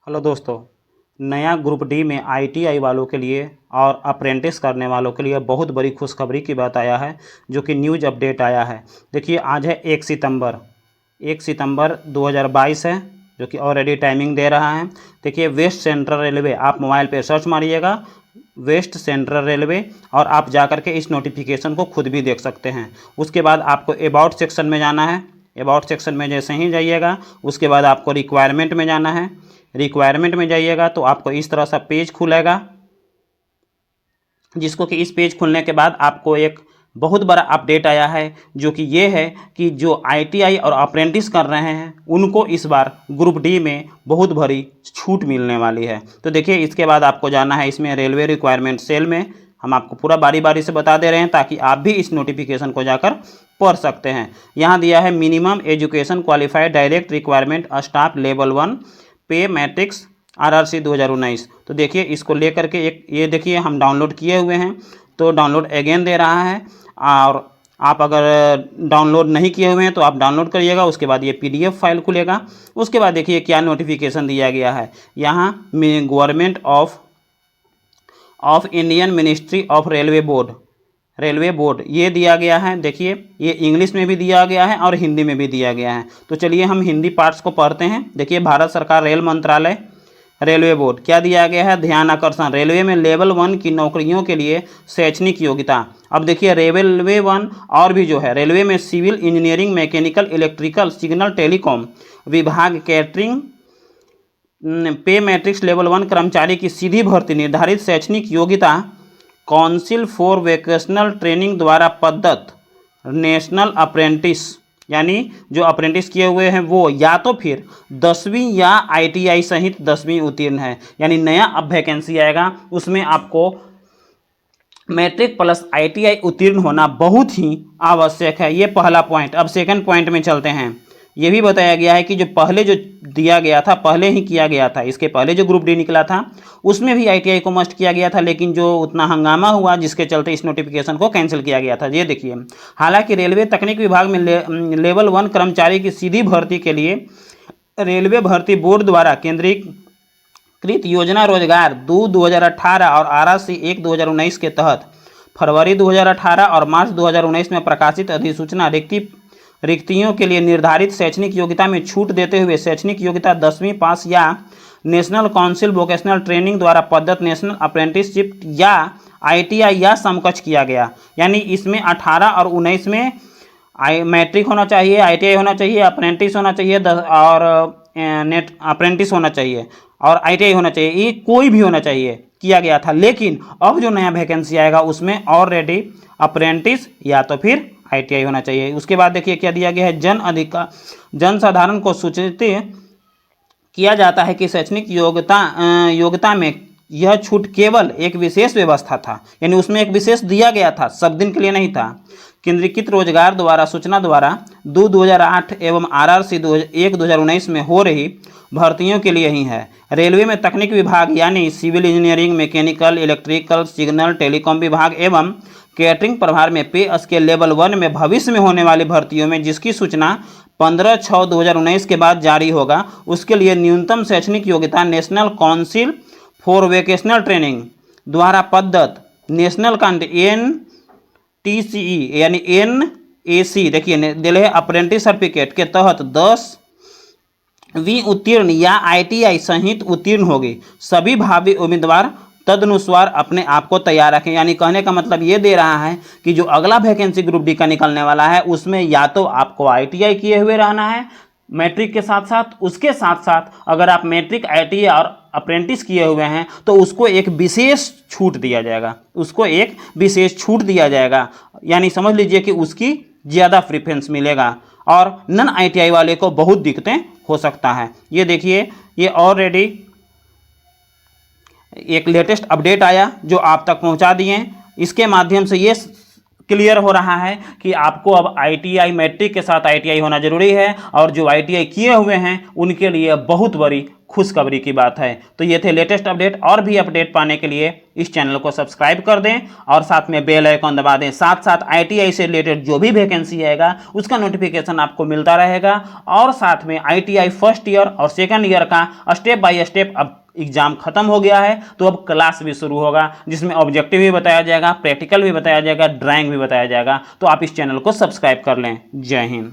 Hello दोस्तों, नया group D में आईटीआई वालों के लिए और अप्रेंटिस करने वालों के लिए बहुत बड़ी खुशखबरी की बात आया है, जो कि न्यूज़ अपडेट आया है। देखिए, आज है 1 सितंबर 2022 है, जो कि ऑलरेडी टाइमिंग दे रहा है। देखिए, वेस्ट सेंट्रल रेलवे, आप मोबाइल पे सर्च मारिएगा वेस्ट सेंट्रल रेलवे, और आप जा कर के इस नोटिफिकेशन को खुद भी देख सकते हैं। उसके बाद आपको अबाउट सेक्शन में जाना है। अबाउट सेक्शन में जैसे ही जाइएगा, उसके बाद आपको रिक्वायरमेंट में जाना है। रिक्वायरमेंट में जाइएगा तो आपको इस तरह सा पेज खुलेगा, जिसको कि इस पेज खुलने के बाद आपको एक बहुत बड़ा अपडेट आया है, जो कि ये है कि जो आईटीआई और अप्रेंटिस कर रहे हैं उनको इस बार ग्रुप डी में बहुत बड़ी छूट मिलने वाली है। तो देखिए, इसके बाद आपको जाना है इसमें रेलवे रिक्वायरमेंट सेल में। हम आपको पूरा बारी बारी से बता दे रहे हैं ताकि आप भी इस नोटिफिकेशन को जाकर पढ़ सकते हैं। यहाँ दिया है minimum education qualified direct requirement staff level 1 पे मैट्रिक्स आरआरसी 2019। तो देखिए, इसको लेकर के एक ये देखिए हम डाउनलोड किए हुए हैं, तो डाउनलोड अगेन दे रहा है। और आप अगर डाउनलोड नहीं किए हुए हैं तो आप डाउनलोड करिएगा। उसके बाद ये पीडीएफ फाइल खुलेगा। उसके बाद देखिए क्या नोटिफिकेशन दिया गया है। यहाँ government of Indian ministry of railway board ये दिया गया है। देखिए, ये इंग्लिश में भी दिया गया है और हिंदी में भी दिया गया है। तो चलिए हम हिंदी पार्ट्स को पढ़ते हैं। देखिए, भारत सरकार रेल मंत्रालय रेलवे बोर्ड क्या दिया गया है, ध्यान आकर्षण, रेलवे में लेवल 1 की नौकरियों के लिए शैक्षणिक योग्यता। अब देखिए, रेलवे 1 और भी जो है, रेलवे में civil engineering, mechanical, electrical, signal, telecom विभाग, कैटरिंग पे मैट्रिक्स लेवल 1 कर्मचारी की सीधी भर्ती, निर्धारित शैक्षणिक योग्यता, काउंसिल फॉर वोकेशनल ट्रेनिंग द्वारा पद्धत, नेशनल अप्रेंटिस, यानी जो अप्रेंटिस किए हुए हैं वो या तो फिर 10वीं या आईटीआई सहित 10वीं उत्तीर्ण है। यानी नया अब वैकेंसी आएगा, उसमें आपको मैट्रिक प्लस आईटीआई उत्तीर्ण होना बहुत ही आवश्यक है। ये पहला पॉइंट। अब सेकंड पॉइंट में चलते हैं। ये भी बताया गया है कि जो पहले जो दिया गया था, पहले ही किया गया था, इसके पहले जो ग्रुप डी निकला था उसमें भी आईटीआई को मस्ट किया गया था, लेकिन जो उतना हंगामा हुआ जिसके चलते इस नोटिफिकेशन को कैंसिल किया गया था। ये देखिए, हालांकि रेलवे तकनीक विभाग में लेवल 1 कर्मचारी की सीधी भर्ती के लिए रेलवे भर्ती बोर्ड द्वारा केंद्रीकृत योजना रोजगार 2018 और आरआरसी 1/2019 के तहत फरवरी 2018 और मार्च 2019 में प्रकाशित अधिसूचना रिक्तियों के लिए निर्धारित शैक्षणिक योग्यता में छूट देते हुए शैक्षणिक योग्यता 10वीं पास या नेशनल काउंसिल वोकेशनल ट्रेनिंग द्वारा पद्धत, नेशनल अप्रेंटिसशिप या आईटीआई या समकक्ष किया गया। यानी इसमें 18 और 19 में मैट्रिक होना चाहिए, आईटीआई होना चाहिए, अप्रेंटिस होना चाहिए, और नेट अप्रेंटिस होना चाहिए और आईटीआई होना चाहिए, ये कोई भी होना चाहिए, किया गया था। लेकिन अब जो नया वैकेंसी आएगा उसमें ऑलरेडी अप्रेंटिस या तो फिर आईटीआई होना चाहिए। उसके बाद देखिए क्या दिया गया है, जनसाधारण को सूचित किया जाता है कि शैक्षणिक योग्यता में यह छूट केवल एक विशेष व्यवस्था था, यानी उसमें एक विशेष दिया गया था, सब दिन के लिए नहीं था। केंद्रीकृत रोजगार द्वारा सूचना द्वारा 2008 एवं आरआरसी 1/2019 में हो रही भर्तियों के लिए ही है। रेलवे में तकनीक विभाग यानी civil engineering, mechanical, electrical, signal, telecom विभाग एवं कैटरिंग प्रभार में पे स्केल लेवल 1 में भविष्य में होने वाली भर्तियों में जिसकी सूचना 15/6/2019 के बाद जारी होगा, उसके लिए न्यूनतम शैक्षणिक योग्यता national council for vocational training द्वारा पद्धत, नेशनल NTCE यानी NAC, देखिए दिल्ली अप्रेंटिस सर्टिफिकेट के तहत 10वीं उत्तीर्ण या आईटीआई सहित उत्तीर्ण होगी। सभी भावी उम्मीदवार तदनुसार अपने आप को तैयार रखें। यानी कहने का मतलब ये दे रहा है कि जो अगला वैकेंसी ग्रुप डी का निकलने वाला है उसमें या तो आपको आईटीआई किए हुए रहना है मैट्रिक के साथ साथ, उसके साथ साथ अगर आप मैट्रिक, आईटीआई और अप्रेंटिस किए हुए हैं तो उसको एक विशेष छूट दिया जाएगा, यानी समझ लीजिए कि उसकी ज़्यादा प्रेफरेंस मिलेगा और नॉन आईटीआई वाले को बहुत दिक्कतें हो सकता है। ये देखिए, ये ऑलरेडी एक लेटेस्ट अपडेट आया जो आप तक पहुंचा दिए। इसके माध्यम से ये क्लियर हो रहा है कि आपको अब आईटीआई मैट्रिक के साथ आईटीआई होना जरूरी है, और जो आईटीआई किए हुए हैं उनके लिए बहुत बड़ी खुशखबरी की बात है। तो ये थे लेटेस्ट अपडेट। और भी अपडेट पाने के लिए इस चैनल को सब्सक्राइब कर दें और साथ में बेल आइकन दबा दें। साथ साथ आईटीआई से रिलेटेड जो भी वैकेंसी आएगा उसका नोटिफिकेशन आपको मिलता रहेगा। और साथ में आईटीआई फर्स्ट ईयर और सेकंड ईयर का स्टेप बाय स्टेप अब एग्जाम खत्म हो गया है, तो अब क्लास भी शुरू होगा जिसमें ऑब्जेक्टिव भी बताया जाएगा, प्रैक्टिकल भी बताया जाएगा, ड्राइंग भी बताया जाएगा। तो आप इस चैनल को सब्सक्राइब कर लें। जय हिंद।